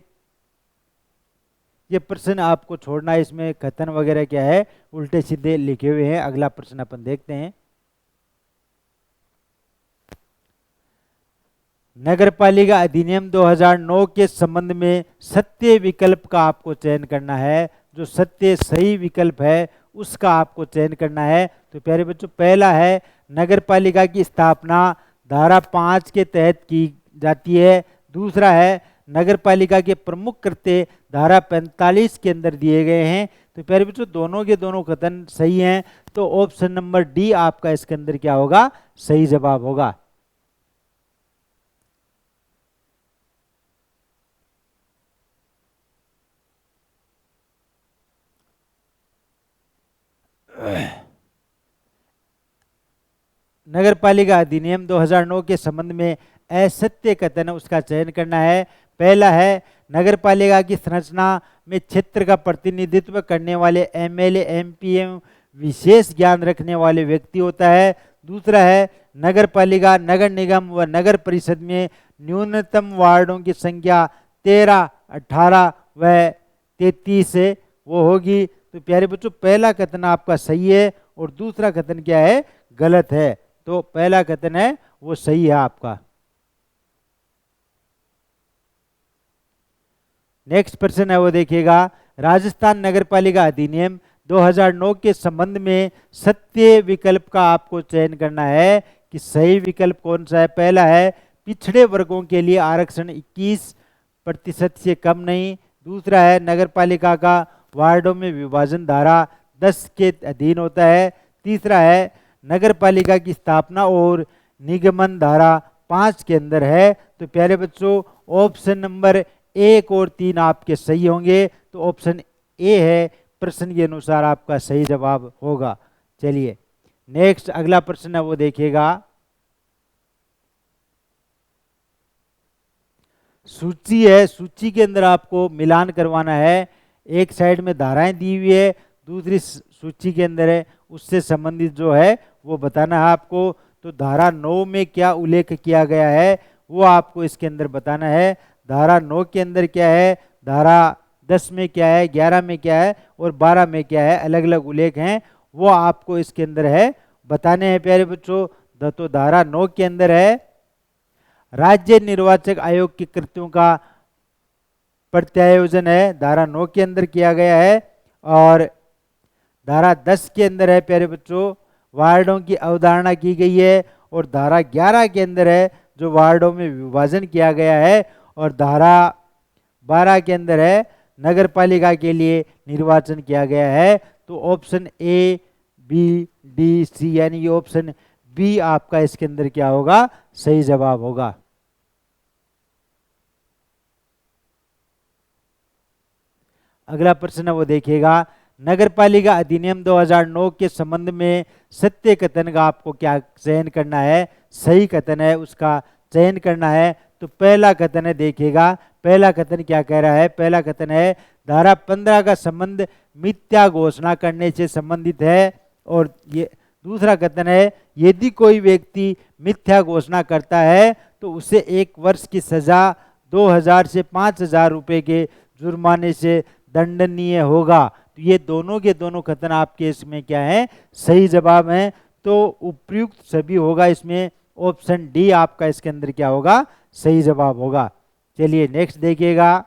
प्रश्न आपको छोड़ना है, इसमें कथन वगैरह क्या है उल्टे सीधे लिखे हुए हैं। अगला प्रश्न अपन देखते हैं। नगरपालिका अधिनियम 2009 के संबंध में सत्य विकल्प का आपको चयन करना है। जो सत्य सही विकल्प है उसका आपको चयन करना है। तो प्यारे बच्चों, पहला है, नगरपालिका की स्थापना धारा 5 के तहत की जाती है। दूसरा है, नगरपालिका के प्रमुख कर्तव्य धारा 45 के अंदर दिए गए हैं। तो प्यारे बच्चों, दोनों के दोनों कथन सही हैं। तो ऑप्शन नंबर डी आपका इसके अंदर क्या होगा, सही जवाब होगा। नगरपालिका अधिनियम 2009 के संबंध में असत्य कथन उसका चयन करना है। पहला है, नगरपालिका की संरचना में क्षेत्र का प्रतिनिधित्व करने वाले एमएलए एमपी एवं विशेष ज्ञान रखने वाले व्यक्ति होता है। दूसरा है, नगरपालिका नगर निगम व नगर परिषद में न्यूनतम वार्डों की संख्या 13, 18 व 33 है वो होगी। तो प्यारे बच्चों, पहला कथन आपका सही है और दूसरा कथन क्या है, गलत है। तो पहला कथन है वो सही है आपका। नेक्स्ट प्रश्न है वो देखिएगा, राजस्थान नगरपालिका अधिनियम 2009 के संबंध में सत्य विकल्प का आपको चयन करना है कि सही विकल्प कौन सा है। पहला है, पिछड़े वर्गों के लिए आरक्षण 21% से कम नहीं। दूसरा है, नगरपालिका का वार्डों में विभाजन धारा 10 के अधीन होता है। तीसरा है, नगरपालिका की स्थापना और निगमन धारा 5 के अंदर है। तो प्यारे बच्चों, ऑप्शन नंबर 1 और 3 आपके सही होंगे। तो ऑप्शन ए है प्रश्न के अनुसार आपका सही जवाब होगा। चलिए नेक्स्ट अगला प्रश्न है वो देखिएगा, सूची है, सूची के अंदर आपको मिलान करवाना है। एक साइड में धाराएं दी हुई है, दूसरी सूची के अंदर है, उससे संबंधित जो है वो बताना है आपको। तो धारा 9 में क्या उल्लेख किया गया है वो आपको इसके अंदर बताना है। धारा 9 के अंदर क्या है, धारा 10 में क्या है, 11 में क्या है और 12 में क्या है, अलग अलग उल्लेख हैं, वो आपको इसके अंदर है बताने हैं प्यारे बच्चों। तो धारा 9 के अंदर है, राज्य निर्वाचक आयोग के कृत्यों का प्रत्यायोजन है, धारा 9 के अंदर किया गया है। और धारा 10 के अंदर है प्यारे बच्चों, वार्डों की अवधारणा की गई है। और धारा 11 के अंदर है, जो वार्डों में विभाजन किया गया है। और धारा 12 के अंदर है, नगर पालिका के लिए निर्वाचन किया गया है। तो ऑप्शन ए, बी, डी, सी, यानी ये ऑप्शन बी आपका इसके अंदर क्या होगा, सही जवाब होगा। अगला प्रश्न है वो देखिएगा, नगर पालिका अधिनियम 2009 के संबंध में सत्य कथन का आपको क्या चयन करना है, सही कथन है उसका चयन करना है। तो पहला कथन है, देखिएगा पहला कथन क्या कह रहा है। पहला कथन है धारा 15 का संबंध मिथ्या घोषणा करने से संबंधित है। और ये दूसरा कथन है, यदि कोई व्यक्ति मिथ्या घोषणा करता है तो उसे 1 वर्ष की सजा, 2000 से 5000 रुपए के जुर्माने से दंडनीय होगा। तो ये दोनों के दोनों कथन आपके इसमें क्या है, सही जवाब है। तो उपयुक्त सभी होगा इसमें ऑप्शन डी आपका इसके अंदर क्या होगा, सही जवाब होगा। चलिए नेक्स्ट देखिएगा,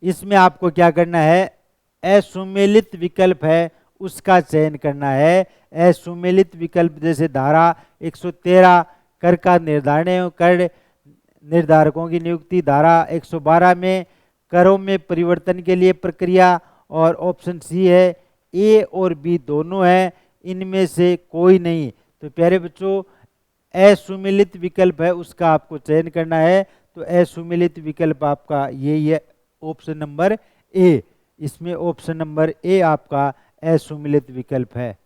इसमें आपको क्या करना है, असुमेलित विकल्प है उसका चयन करना है। असुमेलित विकल्प जैसे धारा 113 कर का निर्धारण, कर निर्धारकों की नियुक्ति, धारा 112 में करों में परिवर्तन के लिए प्रक्रिया, और ऑप्शन सी है ए और बी दोनों है, इनमें से कोई नहीं। तो प्यारे बच्चों असुमेलित विकल्प है उसका आपको चयन करना है। तो असुमेलित विकल्प आपका यही है, ऑप्शन नंबर ए। इसमें ऑप्शन नंबर ए आपका असुमेलित विकल्प है।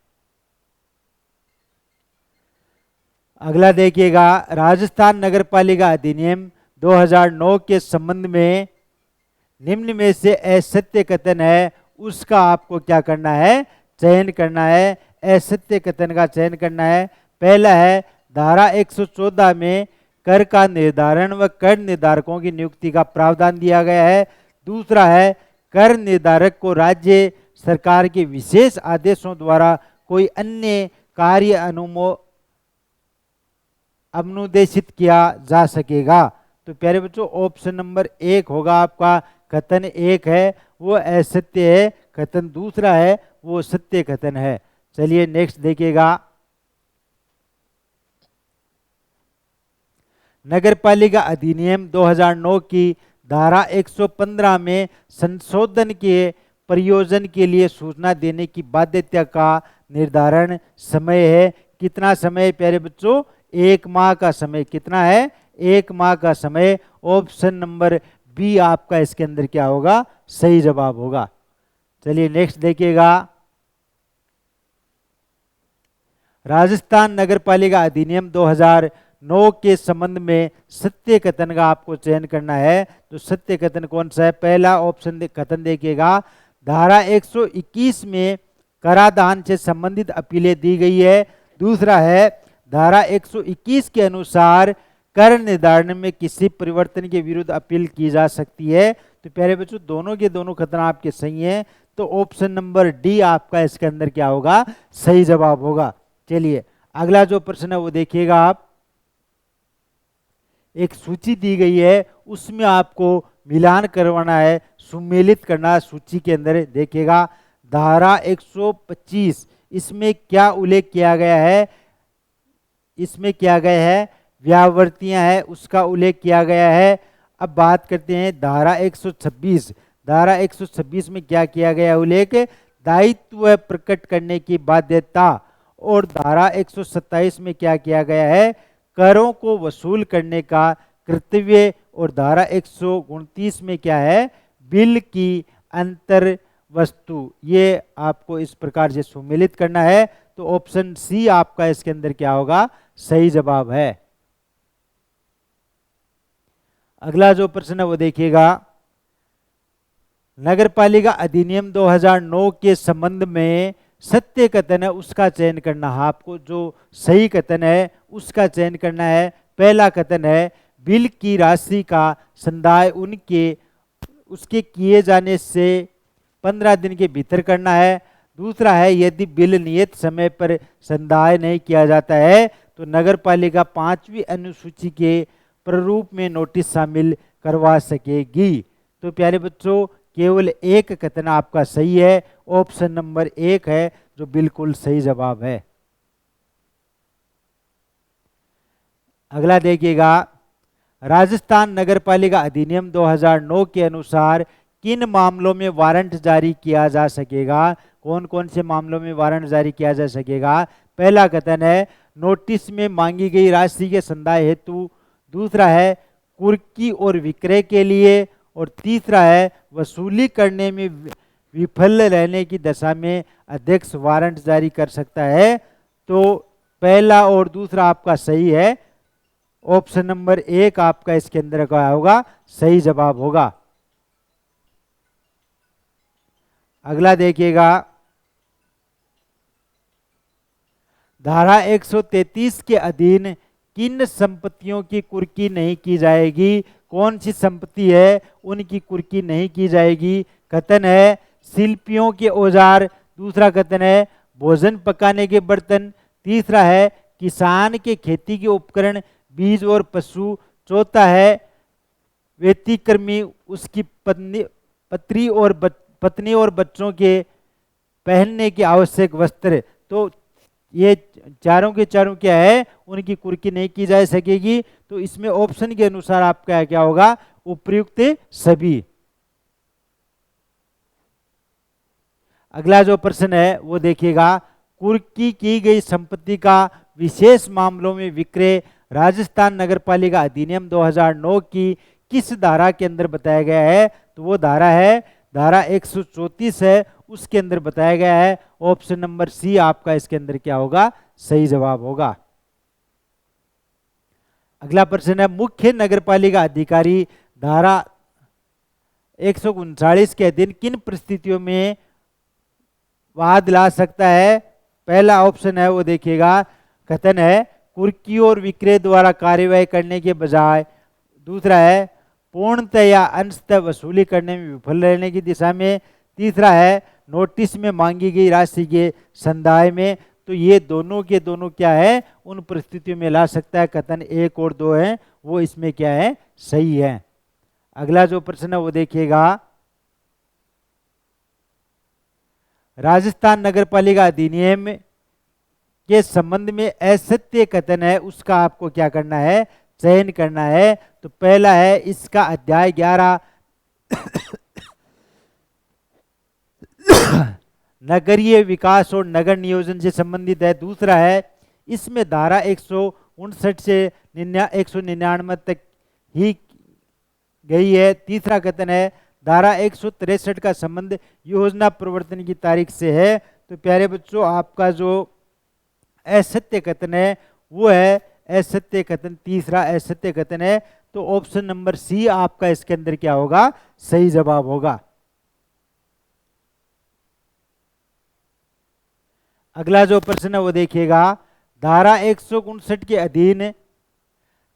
अगला देखिएगा, राजस्थान नगरपालिका अधिनियम 2009 के संबंध में निम्न में से असत्य कथन है उसका आपको क्या करना है, चयन करना है। असत्य कथन का चयन करना है। पहला है धारा 114 में कर का निर्धारण व कर निर्धारकों की नियुक्ति का प्रावधान दिया गया है। दूसरा है कर निर्धारक को राज्य सरकार के विशेष आदेशों द्वारा कोई अन्य कार्य अनुदेशित किया जा सकेगा। तो प्यारे बच्चों ऑप्शन नंबर 1 होगा आपका, कथन 1 है वो असत्य है, कथन दूसरा है वो सत्य कथन है। चलिए नेक्स्ट देखिएगा, नगरपालिका अधिनियम 2009 की धारा 115 में संशोधन के प्रयोजन के लिए सूचना देने की बाध्यता का निर्धारण समय है। कितना समय प्यारे बच्चों, 1 माह का समय। कितना है, 1 माह का समय। ऑप्शन नंबर बी आपका इसके अंदर क्या होगा, सही जवाब होगा। चलिए नेक्स्ट देखिएगा, राजस्थान नगरपालिका अधिनियम 2009 के संबंध में सत्य कथन का आपको चयन करना है। तो सत्य कथन कौन सा है, पहला ऑप्शन कथन देखिएगा, धारा 121 में कराधान से संबंधित अपीलें दी गई है। दूसरा है धारा 121 के अनुसार कर निर्धारण में किसी परिवर्तन के विरुद्ध अपील की जा सकती है। तो प्यारे बच्चों दोनों के दोनों कथन आपके सही हैं। तो ऑप्शन नंबर डी आपका इसके अंदर क्या होगा, सही जवाब होगा। चलिए अगला जो प्रश्न है वो देखिएगा आप, एक सूची दी गई है उसमें आपको मिलान करवाना है, सुमेलित करना है सूची के अंदर। देखिएगा धारा 125 इसमें क्या उल्लेख किया गया है, इसमें क्या गया है, व्यावर्तियां है उसका उल्लेख किया गया है। अब बात करते हैं धारा 126। धारा 126 में क्या किया गया उल्लेख, दायित्व प्रकट करने की बाध्यता। और धारा 127 में क्या किया गया है, करों को वसूल करने का कर्तव्य। और धारा 129 में क्या है, बिल की अंतर वस्तु। ये आपको इस प्रकार से सुमेलित करना है। तो ऑप्शन सी आपका इसके अंदर क्या होगा, सही जवाब है। अगला जो प्रश्न है वो देखिएगा, नगरपालिका अधिनियम 2009 के संबंध में सत्य कथन है उसका चयन करना है आपको, जो सही कथन है उसका चयन करना है। पहला कथन है बिल की राशि का संदाय उसके किए जाने से 15 दिन के भीतर करना है। दूसरा है यदि बिल नियत समय पर संदाय नहीं किया जाता है तो नगरपालिका 5वीं अनुसूची के प्रारूप में नोटिस शामिल करवा सकेगी। तो प्यारे बच्चों केवल एक कथन आपका सही है, ऑप्शन नंबर 1 है जो बिल्कुल सही जवाब है। अगला देखिएगा, राजस्थान नगरपालिका अधिनियम 2009 के अनुसार किन मामलों में वारंट जारी किया जा सकेगा? कौन कौन से मामलों में वारंट जारी किया जा सकेगा? पहला कथन है नोटिस में मांगी गई राशि के संदाय हेतु, दूसरा है कुर्की और विक्रय के लिए, और तीसरा है वसूली करने में विफल रहने की दशा में अध्यक्ष वारंट जारी कर सकता है। तो पहला और दूसरा आपका सही है, ऑप्शन नंबर 1 आपका इसके अंदर क्या होगा? सही जवाब होगा। अगला देखिएगा, धारा 133 के अधीन किन संपत्तियों की कुर्की नहीं की जाएगी? कौन सी संपत्ति है उनकी कुर्की नहीं की जाएगी? कथन है शिल्पियों के औजार, दूसरा कथन है भोजन पकाने के बर्तन, तीसरा है किसान के खेती के उपकरण, बीज और पशु, चौथा है व्यतिक्रमी उसकी पत्नी और बच्चों के पहनने के आवश्यक वस्त्र। तो ये चारों के चारों क्या है? उनकी कुर्की नहीं की जा सकेगी। तो इसमें ऑप्शन के अनुसार आपका क्या होगा? उपयुक्त सभी। अगला जो प्रश्न है वो देखिएगा, कुर्की की गई संपत्ति का विशेष मामलों में विक्रय राजस्थान नगरपालिका अधिनियम 2009 की किस धारा के अंदर बताया गया है? तो वो धारा है धारा 134 है, उसके अंदर बताया गया है। ऑप्शन नंबर सी आपका इसके अंदर क्या होगा? सही जवाब होगा। अगला प्रश्न है मुख्य नगरपालिका अधिकारी धारा 139 के अधीन किन परिस्थितियों में वाद ला सकता है? पहला ऑप्शन है वो देखिएगा, कथन है कुर्की और विक्रय द्वारा कार्यवाही करने के बजाय, दूसरा है पूर्णतः या अंशतः वसूली करने में विफल रहने की दिशा में, तीसरा है नोटिस में मांगी गई राशि के संदाय में। तो ये दोनों के दोनों क्या है? उन परिस्थितियों में ला सकता है। कथन 1 और 2 है वो इसमें क्या है? सही है। अगला जो प्रश्न है वो देखिएगा, राजस्थान नगरपालिका अधिनियम के संबंध में असत्य कथन है उसका आपको क्या करना है? चयन करना है। तो पहला है इसका अध्याय 11 नगरीय विकास और नगर नियोजन से संबंधित है, दूसरा है इसमें धारा 159 से 199 तक ही गई है, तीसरा कथन है धारा 163 का संबंध योजना प्रवर्तन की तारीख से है। तो प्यारे बच्चों आपका जो असत्य कथन है वो है असत्य कथन, तीसरा असत्य कथन है। तो ऑप्शन नंबर सी आपका इसके अंदर क्या होगा? सही जवाब होगा। अगला जो प्रश्न है वो देखिएगा, धारा 159 के अधीन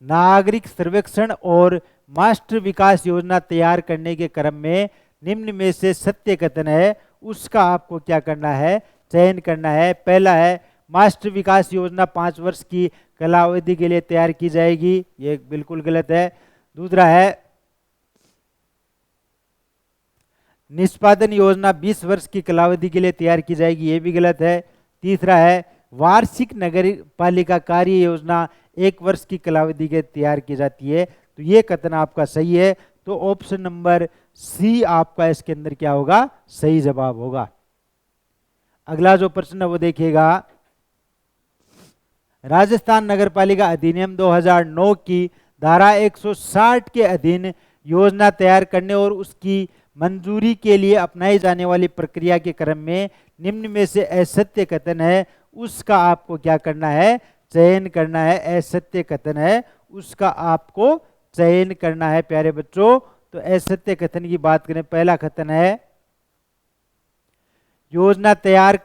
नागरिक सर्वेक्षण और मास्टर विकास योजना तैयार करने के क्रम में निम्न में से सत्य कथन है उसका आपको क्या करना है? चयन करना है। पहला है मास्टर विकास योजना 5 वर्ष की कालावधि के लिए तैयार की जाएगी, ये बिल्कुल गलत है। दूसरा है निष्पादन योजना 20 वर्ष की कालावधि के लिए तैयार की जाएगी, ये भी गलत है। तीसरा है वार्षिक नगर पालिका कार्य योजना 1 वर्ष की कालावधि के तैयार की जाती है। तो ये कथन आपका सही है। तो ऑप्शन नंबर सी आपका इसके अंदर क्या होगा? सही जवाब होगा। अगला जो प्रश्न है वो देखिएगा, राजस्थान नगरपालिका अधिनियम 2009 की धारा 160 के अधीन योजना तैयार करने और उसकी मंजूरी के लिए अपनाई जाने वाली प्रक्रिया के क्रम में निम्न में से असत्य कथन है उसका आपको क्या करना है? चयन करना है। असत्य कथन है उसका आपको चयन करना है प्यारे बच्चों। तो असत्य कथन की बात करें, पहला कथन है योजना तैयार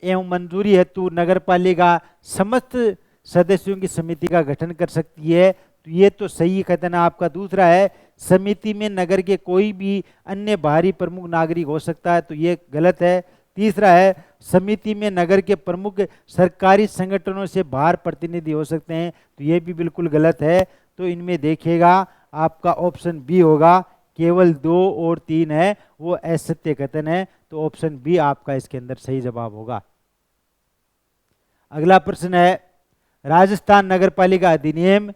एवं मंजूरी हेतु नगरपालिका समस्त सदस्यों की समिति का गठन कर सकती है, तो ये तो सही कथन है आपका। दूसरा है समिति में नगर के कोई भी अन्य बाहरी प्रमुख नागरिक हो सकता है, तो ये गलत है। तीसरा है समिति में नगर के प्रमुख सरकारी संगठनों से बाहर प्रतिनिधि हो सकते हैं, तो ये भी बिल्कुल गलत है। तो इनमें देखिएगा आपका ऑप्शन बी होगा, केवल 2 और 3 है वो असत्य कथन है। तो ऑप्शन बी आपका इसके अंदर सही जवाब होगा। अगला प्रश्न है राजस्थान नगरपालिका अधिनियम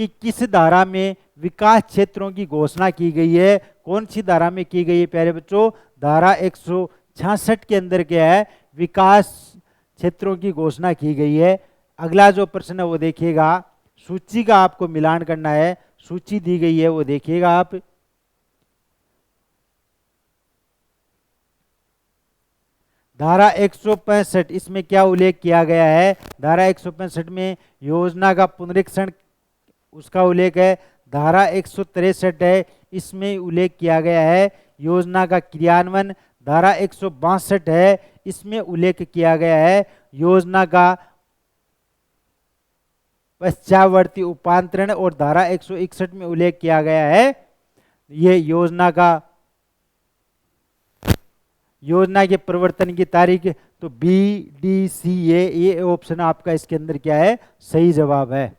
कि किस धारा में विकास क्षेत्रों की घोषणा की गई है। कौन सी धारा में की गई है प्यारे बच्चों? धारा 166 के अंदर क्या है? विकास क्षेत्रों की घोषणा की गई है। अगला जो प्रश्न है वो देखिएगा, सूची का आपको मिलान करना है। सूची दी गई है वो देखिएगा आप। धारा 165 इसमें क्या उल्लेख किया गया है? धारा 165 में योजना का पुनरीक्षण उसका उल्लेख है। धारा 163 है, इसमें उल्लेख किया गया है योजना का क्रियान्वयन। धारा 162 है, इसमें उल्लेख किया गया है योजना का पश्चावर्ती उपांतरण। और धारा 161 में उल्लेख किया गया है ये योजना के प्रवर्तन की तारीख। तो बी डी सी ये ऑप्शन आपका इसके अंदर क्या है? सही जवाब है।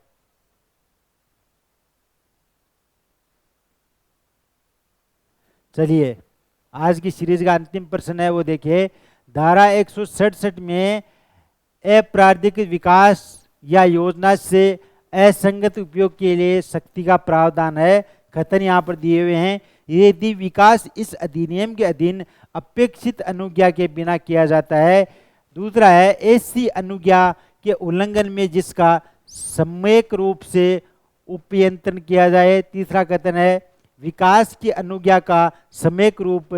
चलिए आज की सीरीज का अंतिम प्रश्न है वो देखिए, धारा 167 में अप्राधिक विकास या योजना से असंगत उपयोग के लिए शक्ति का प्रावधान है। कथन यहाँ पर दिए हुए हैं, यदि विकास इस अधिनियम के अधीन अपेक्षित अनुज्ञा के बिना किया जाता है। दूसरा है, ऐसी अनुज्ञा के उल्लंघन में जिसका सम्यक रूप से उपयंत्रण किया जाए। तीसरा कथन है, विकास की अनुज्ञा का सम्यक रूप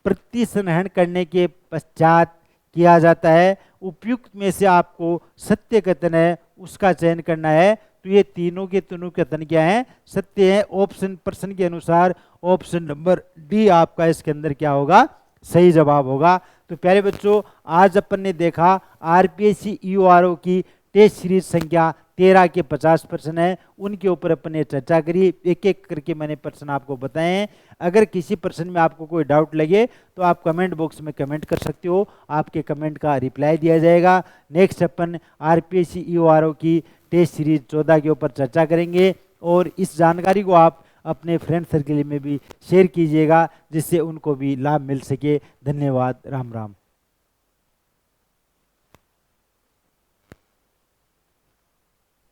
प्रतिसंहरण करने के पश्चात किया जाता है। उपयुक्त में से आपको सत्य कथन है उसका चयन करना है। तो ये तीनों के तीनों कथन क्या है? सत्य है। ऑप्शन प्रश्न के अनुसार ऑप्शन नंबर डी आपका इसके अंदर क्या होगा? सही जवाब होगा। तो प्यारे बच्चों, आज अपन ने देखा आरपीएससी ईओआरओ की टेस्ट सीरीज संख्या 13 के 50 प्रश्न है, उनके ऊपर अपन ने चर्चा करी। एक एक करके मैंने प्रश्न आपको बताए हैं। अगर किसी प्रश्न में आपको कोई डाउट लगे तो आप कमेंट बॉक्स में कमेंट कर सकते हो, आपके कमेंट का रिप्लाई दिया जाएगा। नेक्स्ट अपन आरपीएससी ईओआरओ की टेस्ट सीरीज 14 के ऊपर चर्चा करेंगे। और इस जानकारी को आप अपने फ्रेंड सर्कल में भी शेयर कीजिएगा जिससे उनको भी लाभ मिल सके। धन्यवाद। राम राम।